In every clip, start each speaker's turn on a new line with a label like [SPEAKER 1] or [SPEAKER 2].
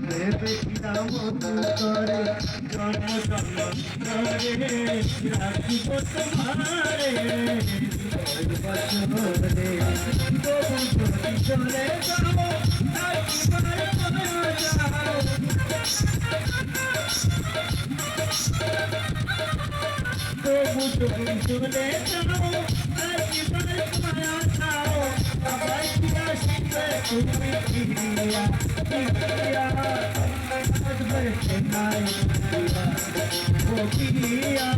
[SPEAKER 1] ভেবেছিলাম করে জন্ম জন্ম করে রাখিব তোমারে বছরে তবু যদি চলে যাও রাখিবার যাও তবু যদি চলে যাও রাখিবার মায়া যাও আবার কি আসবে তুমি ফিরিয়া ফিরিয়া Chennai, oh Piriya,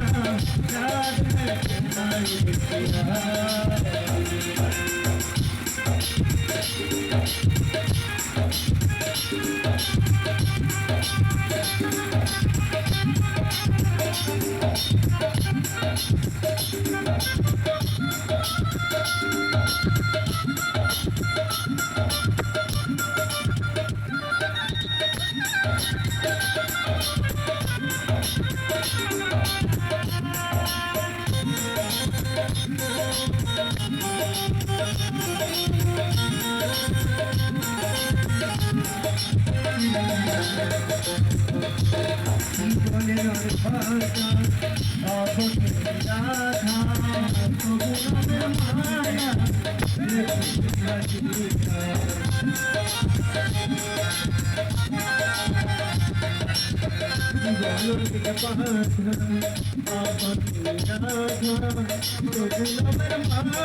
[SPEAKER 1] Raad mein Chennai Piriya. জীবনের ভাষা অবহেলা রাধা তবুনের মায়া জীবনের ভাষা অবহেলা রাধা তবুনের মায়া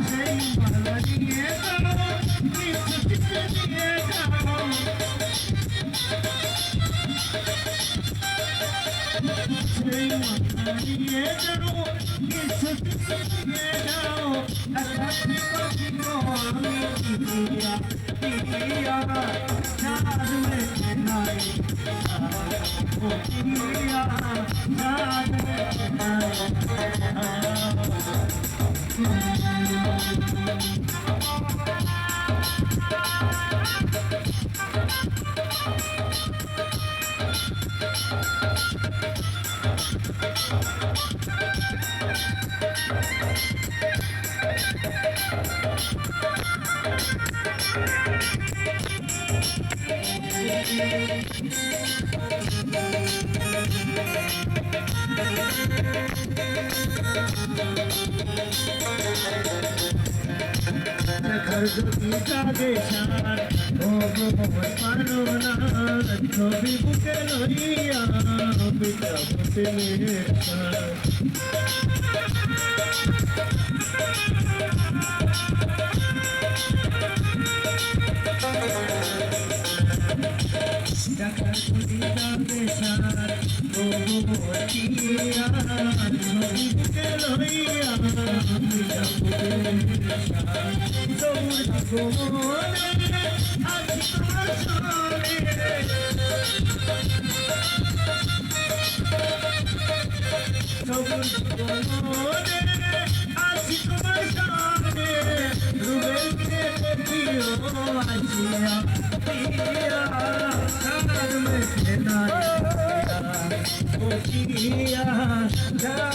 [SPEAKER 1] সেই মালা দিয়ে ছবি বুকে লইয়া পিতা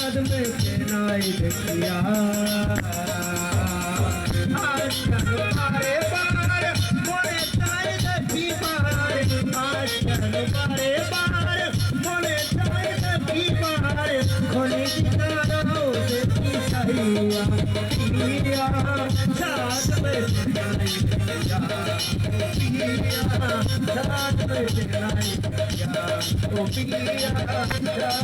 [SPEAKER 1] याद में चेन्नई देखिया आजकल बारे बार मोरे तार देखी बार आजकल बारे बार मोरे तार देखी बार खोले दिखाना देखी सहिया पिया साथ में चेन्नई देखिया पिया साथ में चेन्नई देखिया ओ पिया साथ में